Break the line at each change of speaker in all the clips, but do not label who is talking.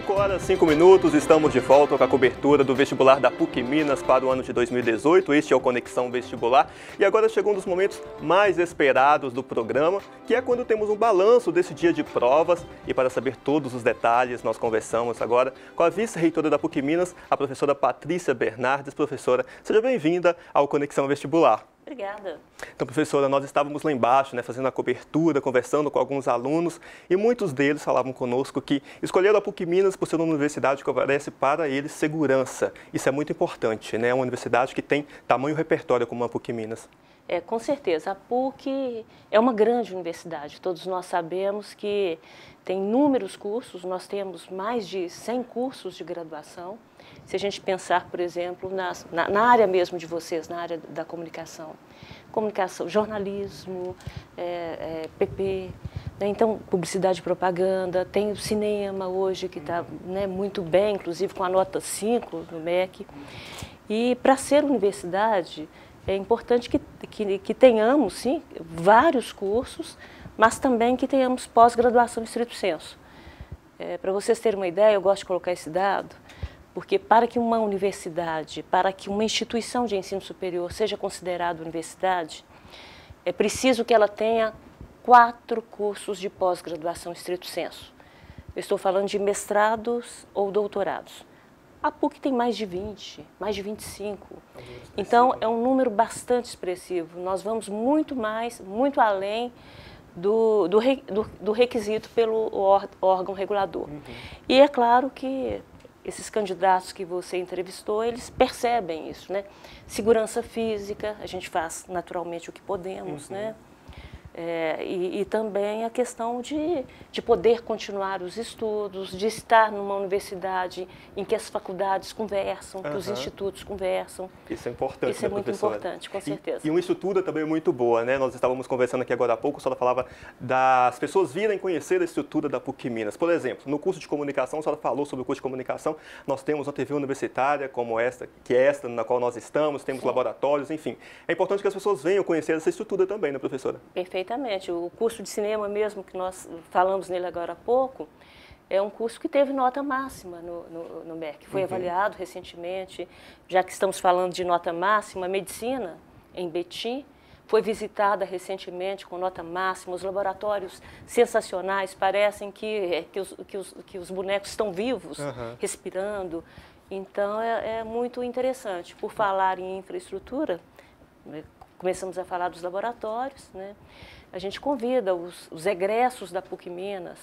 5h05, estamos de volta com a cobertura do vestibular da PUC Minas para o ano de 2018. Este é o Conexão Vestibular e agora chegou um dos momentos mais esperados do programa, que é quando temos um balanço desse dia de provas. E para saber todos os detalhes, nós conversamos agora com a vice-reitora da PUC Minas, a professora Patrícia Bernardes. Professora, seja bem-vinda ao Conexão Vestibular.
Obrigada.
Então, professora, nós estávamos lá embaixo, fazendo a cobertura, conversando com alguns alunos, e muitos deles falavam conosco que escolheram a PUC Minas por ser uma universidade que oferece para eles segurança. Isso é muito importante, né? Uma universidade que tem tamanho repertório como a PUC Minas.
Com certeza. A PUC é uma grande universidade. Todos nós sabemos que tem inúmeros cursos, nós temos mais de 100 cursos de graduação. Se a gente pensar, por exemplo, na área mesmo de vocês, na área da comunicação, jornalismo, PP, né? Então, publicidade e propaganda, tem o cinema hoje que está muito bem, inclusive com a nota 5 no MEC. E para ser universidade, é importante que tenhamos, sim, vários cursos, mas também que tenhamos pós-graduação em estrito senso. Para vocês terem uma ideia, eu gosto de colocar esse dado, porque para que uma universidade, para que uma instituição de ensino superior seja considerada universidade, é preciso que ela tenha 4 cursos de pós-graduação em estrito senso. Eu estou falando de mestrados ou doutorados. A PUC tem mais de 20, mais de 25. Então, é um número bastante expressivo. Nós vamos muito além do requisito pelo órgão regulador. E é claro que esses candidatos que você entrevistou, eles percebem isso, né? Segurança física, a gente faz naturalmente o que podemos, né? E também a questão de poder continuar os estudos, de estar numa universidade em que as faculdades conversam, que os institutos conversam.
Isso é importante,
Isso é muito importante, com certeza.
E uma estrutura também muito boa, né? Nós estávamos conversando aqui agora há pouco, a senhora falava das pessoas virem conhecer a estrutura da PUC Minas. Por exemplo, no curso de comunicação, a senhora falou sobre o curso de comunicação, nós temos uma TV universitária como esta, que é esta na qual nós estamos, temos laboratórios, enfim. É importante que as pessoas venham conhecer essa estrutura também, né, professora?
Perfeitamente. O curso de cinema mesmo, que nós falamos nele agora há pouco, é um curso que teve nota máxima no MEC. Foi avaliado recentemente, já que estamos falando de nota máxima, a medicina em Betim foi visitada recentemente com nota máxima, os laboratórios sensacionais, parecem que os bonecos estão vivos, respirando. Então, é muito interessante. Por falar em infraestrutura, começamos a falar dos laboratórios, né? A gente convida os egressos da PUC Minas,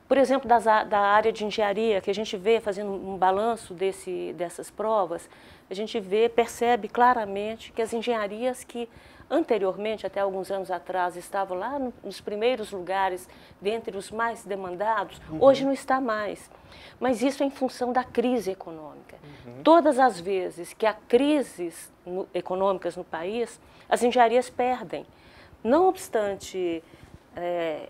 por exemplo, da área de engenharia, que a gente vê fazendo um balanço dessas provas, a gente percebe claramente que as engenharias que anteriormente, até alguns anos atrás, estavam lá nos primeiros lugares, dentre os mais demandados, hoje não está mais. Mas isso é em função da crise econômica. Todas as vezes que há crises econômicas no país, as engenharias perdem. Não obstante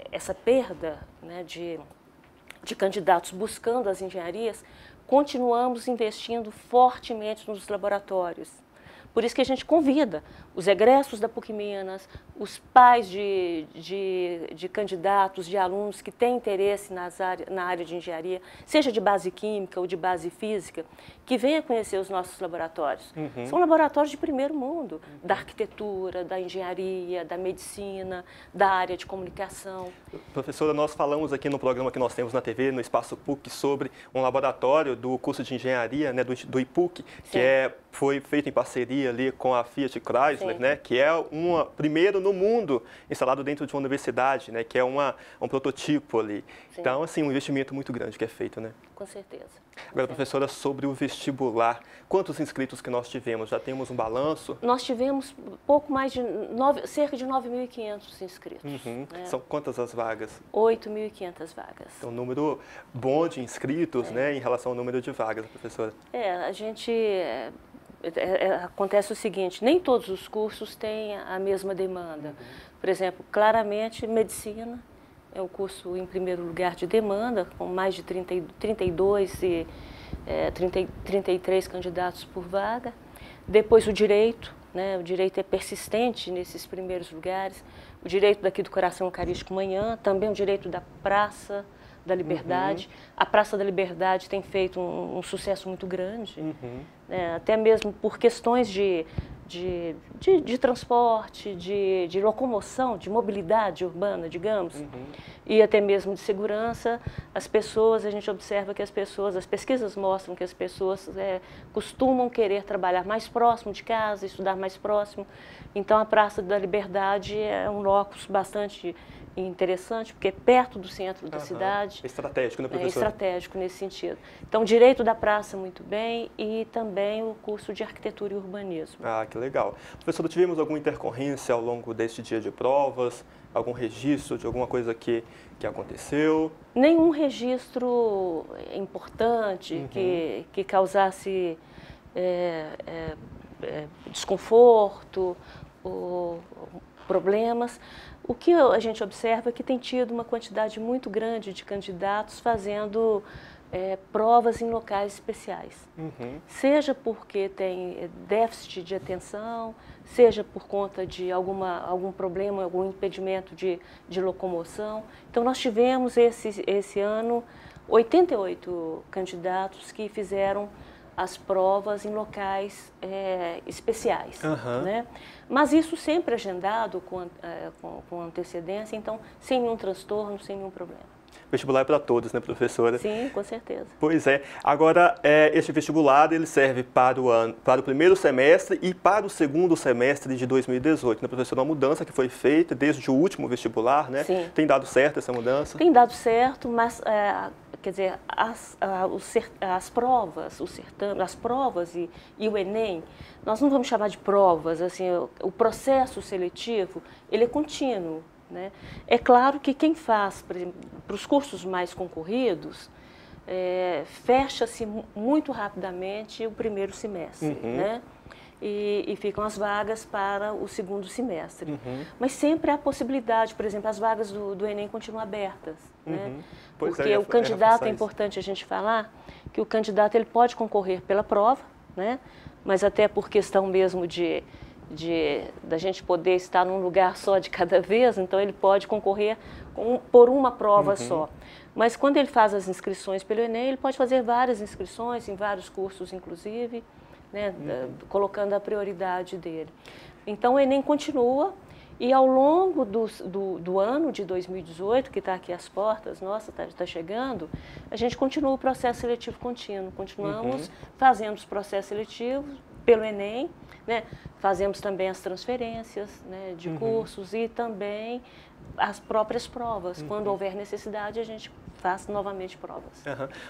essa perda, né, de candidatos buscando as engenharias, continuamos investindo fortemente nos laboratórios. Por isso que a gente convida os egressos da PUC Minas, os pais de candidatos, de alunos que têm interesse na área de engenharia, seja de base química ou de base física, que venham conhecer os nossos laboratórios. São laboratórios de primeiro mundo, da arquitetura, da engenharia, da medicina, da área de comunicação.
Professora, nós falamos aqui no programa que nós temos na TV, no Espaço PUC, sobre um laboratório do curso de engenharia, né, do IPUC, que foi feito em parceria ali com a Fiat Chrysler, né, que é primeiro no mundo instalado dentro de uma universidade, né, que é um prototipo ali.
Sim.
Então, assim, um investimento muito grande que é feito, né?
Com certeza.
Agora, professora, sobre o vestibular, quantos inscritos que nós tivemos? Já temos um balanço?
Nós tivemos pouco mais de cerca de 9.500 inscritos. Né?
São quantas as vagas?
8.500 vagas.
Então, um número bom de inscritos, né, em relação ao número de vagas, professora?
A gente... acontece o seguinte, nem todos os cursos têm a mesma demanda. Por exemplo, claramente, medicina é o curso em primeiro lugar de demanda, com mais de 32 e 33 candidatos por vaga. Depois o direito, né? O direito é persistente nesses primeiros lugares. O direito daqui do Coração Eucarístico Manhã, também o direito da Praça, da Liberdade. A Praça da Liberdade tem feito um sucesso muito grande, né? Até mesmo por questões de transporte, de locomoção, de mobilidade urbana, digamos, e até mesmo de segurança. As pessoas, a gente observa que as pesquisas mostram que as pessoas costumam querer trabalhar mais próximo de casa, estudar mais próximo. Então, a Praça da Liberdade é um locus bastante interessante, porque é perto do centro da cidade.
É estratégico, né, professora?
É estratégico nesse sentido. Então, direito da praça muito bem e também o curso de arquitetura e urbanismo.
Ah, que legal. Professora, tivemos alguma intercorrência ao longo deste dia de provas? Algum registro de alguma coisa que aconteceu?
Nenhum registro importante que causasse desconforto ou problemas. O que a gente observa é que tem tido uma quantidade muito grande de candidatos fazendo provas em locais especiais. Seja porque tem déficit de atenção, seja por conta de algum problema, algum impedimento de locomoção. Então, nós tivemos esse ano 88 candidatos que fizeram as provas em locais especiais, né? Mas isso sempre agendado com antecedência, então sem nenhum transtorno, sem nenhum problema.
Vestibular é para todos, né, professora?
Sim, com certeza.
Pois é. Agora, este vestibular ele serve para o primeiro semestre e para o segundo semestre de 2018, né, professora? Uma mudança que foi feita desde o último vestibular, né?
Sim.
Tem dado certo essa mudança?
Tem dado certo, mas quer dizer, as provas, as provas e o Enem, nós não vamos chamar de provas, assim, o processo seletivo, ele é contínuo, né? É claro que quem faz, por exemplo, para os cursos mais concorridos, fecha-se muito rapidamente o primeiro semestre, né? E ficam as vagas para o segundo semestre. Mas sempre há possibilidade, por exemplo, as vagas do Enem continuam abertas, né? Porque o candidato, é importante a gente falar, que o candidato ele pode concorrer pela prova, né? Mas até por questão mesmo da gente poder estar num lugar só de cada vez, então ele pode concorrer por uma prova só. Mas quando ele faz as inscrições pelo Enem, ele pode fazer várias inscrições em vários cursos, inclusive, né, colocando a prioridade dele. Então, o Enem continua e ao longo do ano de 2018, que está aqui às portas, nossa, está chegando, a gente continua o processo seletivo contínuo, continuamos fazendo os processos seletivos pelo Enem, né, fazemos também as transferências, né, de cursos e também as próprias provas. Quando houver necessidade, a gente faz novamente provas.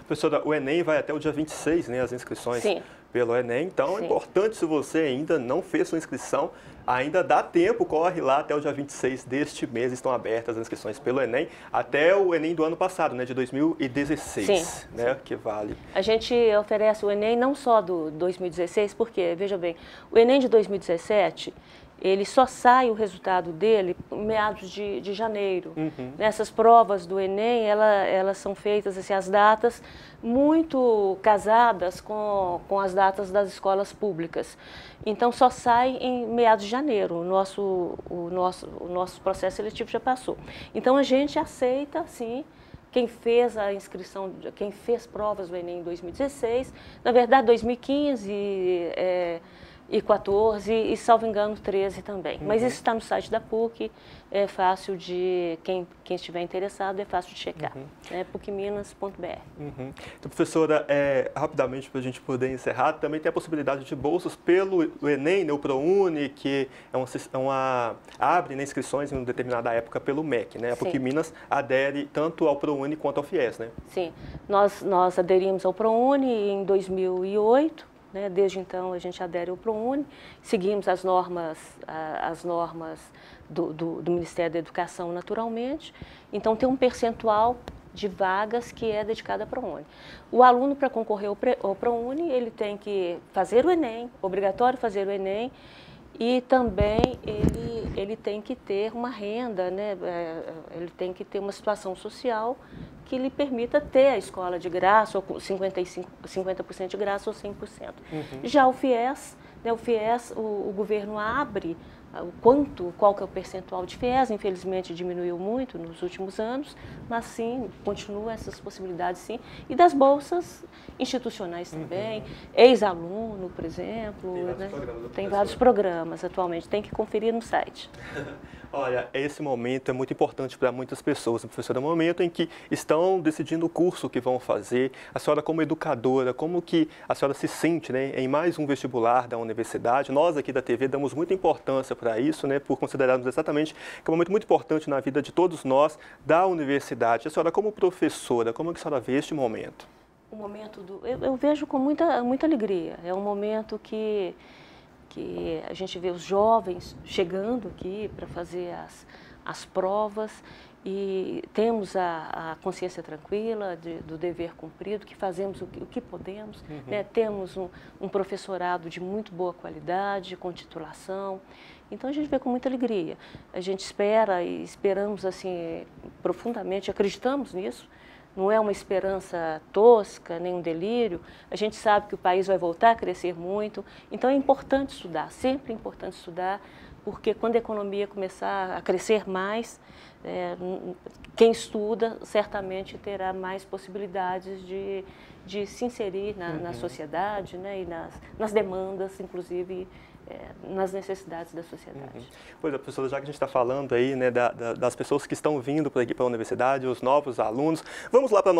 Professora, o Enem vai até o dia 26, né, as inscrições pelo Enem. Então, é importante, se você ainda não fez sua inscrição, ainda dá tempo, corre lá até o dia 26 deste mês, estão abertas as inscrições pelo Enem, até o Enem do ano passado, né, de 2016, né, que vale.
A gente oferece o Enem não só do 2016, porque, veja bem, o Enem de 2017, ele só sai o resultado dele em meados de janeiro. Nessas provas do Enem, elas são feitas, assim, as datas muito casadas com as datas das escolas públicas. Então, só sai em meados de janeiro. O nosso processo seletivo já passou. Então, a gente aceita, sim, quem fez a inscrição, quem fez provas do Enem em 2016, na verdade, 2015... e 14 e, salvo engano, 13 também. Mas isso está no site da PUC, é fácil de, quem estiver interessado, é fácil de checar. É pucminas.br.
Então, professora, rapidamente para a gente poder encerrar, também tem a possibilidade de bolsas pelo Enem, né, o ProUni, que abre, né, inscrições em uma determinada época pelo MEC, né? A PUC Minas adere tanto ao ProUni quanto ao FIES, né? Sim,
nós aderimos ao ProUni em 2008, né? Desde então a gente adere ao ProUni, seguimos as normas do Ministério da Educação naturalmente, então tem um percentual de vagas que é dedicada à ProUni. O aluno, para concorrer ao ProUni, ele tem que fazer o Enem, obrigatório fazer o Enem, e também ele tem que ter uma renda, né? Ele tem que ter uma situação social que lhe permita ter a escola de graça, ou 50% de graça ou 100%. Já o FIES né, o FIES, o governo abre qual que é o percentual de FIES, infelizmente diminuiu muito nos últimos anos, mas sim, continua essas possibilidades sim, e das bolsas institucionais também, ex-aluno, por exemplo, tem vários programas atualmente, tem que conferir no site.
Olha, esse momento é muito importante para muitas pessoas, professor, é um momento em que estão decidindo o curso que vão fazer. A senhora, como educadora, como que a senhora se sente, né, em mais um vestibular da universidade? Nós aqui da TV damos muita importância para isso, né, por considerarmos exatamente que é um momento muito importante na vida de todos nós da universidade. A senhora, como professora, como que a senhora vê este momento?
O momento eu vejo com muita alegria. É um momento que a gente vê os jovens chegando aqui para fazer as provas e temos a consciência tranquila do dever cumprido, que fazemos o que podemos, né? Temos um professorado de muito boa qualidade, com titulação, então a gente vê com muita alegria. A gente espera e esperamos assim profundamente, acreditamos nisso. Não é uma esperança tosca, nem um delírio. A gente sabe que o país vai voltar a crescer muito. Então é importante estudar, sempre é importante estudar, porque quando a economia começar a crescer mais, quem estuda certamente terá mais possibilidades de se inserir na sociedade, né, e nas demandas, inclusive nas necessidades da sociedade.
Pois é, professora, já que a gente está falando aí, né, das pessoas que estão vindo para aqui para a universidade, os novos alunos, vamos lá para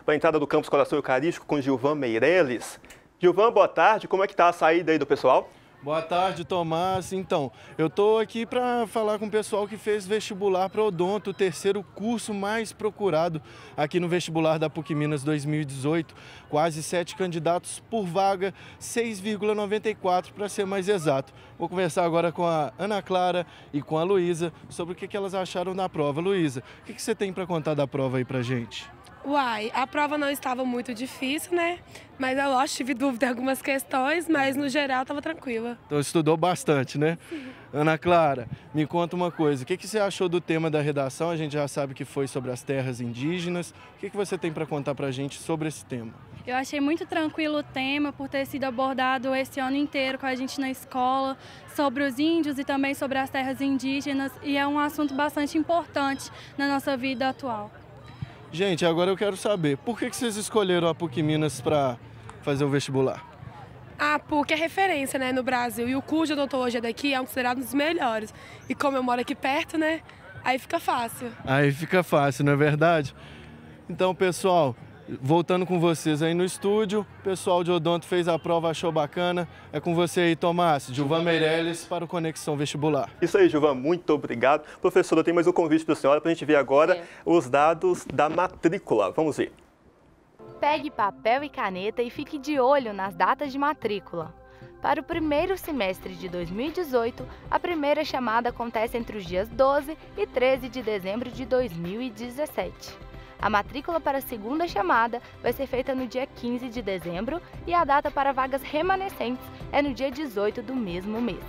a entrada do campus Coração Eucarístico com Gilvan Meirelles. Gilvan, boa tarde, como é que está a saída aí do pessoal?
Boa tarde, Tomás. Então, eu estou aqui para falar com o pessoal que fez vestibular para odonto, o terceiro curso mais procurado aqui no vestibular da PUC Minas 2018. Quase 7 candidatos por vaga, 6,94 para ser mais exato. Vou conversar agora com a Ana Clara e com a Luísa sobre o que elas acharam da prova. Luísa, o que você tem para contar da prova aí para gente?
Uai, a prova não estava muito difícil, né? Mas eu lógico, tive dúvida em algumas questões, mas no geral estava tranquila.
Então estudou bastante, né? Sim. Ana Clara, me conta uma coisa, o que você achou do tema da redação? A gente já sabe que foi sobre as terras indígenas. O que você tem para contar para a gente sobre esse tema?
Eu achei muito tranquilo o tema por ter sido abordado esse ano inteiro com a gente na escola, sobre os índios e também sobre as terras indígenas, e é um assunto bastante importante na nossa vida atual.
Gente, agora eu quero saber, por que vocês escolheram a PUC Minas para fazer o vestibular?
A PUC é referência, né, no Brasil, e o curso de odontologia daqui é considerado um dos melhores. E como eu moro aqui perto, né, aí fica fácil. Aí
fica fácil, não é verdade? Então, pessoal, voltando com vocês aí no estúdio, o pessoal de odonto fez a prova, achou bacana. É com você aí, Tomás, Gilvan Meirelles, para o Conexão Vestibular.
Isso aí, Gilvan, muito obrigado. Professora, tem mais um convite para a senhora para a gente ver agora os dados da matrícula. Vamos ver.
Pegue papel e caneta e fique de olho nas datas de matrícula. Para o primeiro semestre de 2018, a primeira chamada acontece entre os dias 12 e 13 de dezembro de 2017. A matrícula para a segunda chamada vai ser feita no dia 15 de dezembro e a data para vagas remanescentes é no dia 18 do mesmo mês.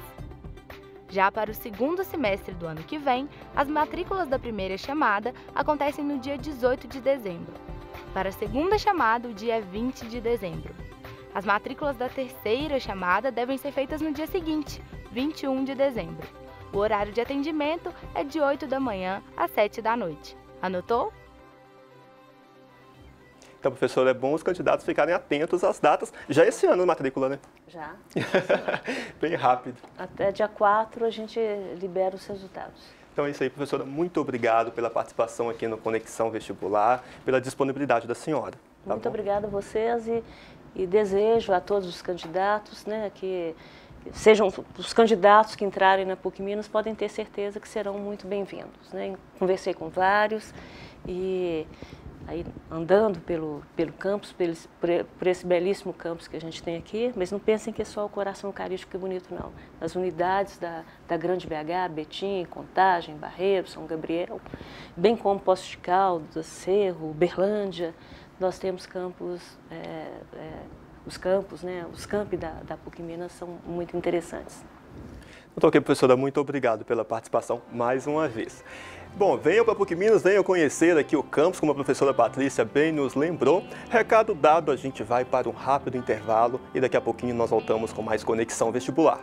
Já para o segundo semestre do ano que vem, as matrículas da primeira chamada acontecem no dia 18 de dezembro. Para a segunda chamada, o dia é 20 de dezembro. As matrículas da terceira chamada devem ser feitas no dia seguinte, 21 de dezembro. O horário de atendimento é de 8 da manhã às 7 da noite. Anotou?
Então, professor, é bom os candidatos ficarem atentos às datas. Já esse ano a matrícula, né?
Já.
Bem rápido.
Até dia 4 a gente libera os resultados.
Então é isso aí, professora. Muito obrigado pela participação aqui no Conexão Vestibular, pela disponibilidade da senhora. Tá
Muito obrigada a vocês e desejo a todos os candidatos, né, que sejam os candidatos que entrarem na PUC Minas, podem ter certeza que serão muito bem-vindos, né? Conversei com vários e aí andando pelo campus, por esse belíssimo campus que a gente tem aqui, mas não pensem que é só o Coração Eucarístico que é bonito, não. As unidades da Grande BH, Betim, Contagem, Barreiro, São Gabriel, bem como Poços de Caldas, Cerro, Uberlândia, nós temos campos, os campos, né, os campi da PUC Minas são muito interessantes.
Então, ok, professora, muito obrigado pela participação mais uma vez. Bom, venham para PUC Minas, venham conhecer aqui o campus, como a professora Patrícia bem nos lembrou. Recado dado, a gente vai para um rápido intervalo e daqui a pouquinho nós voltamos com mais Conexão Vestibular.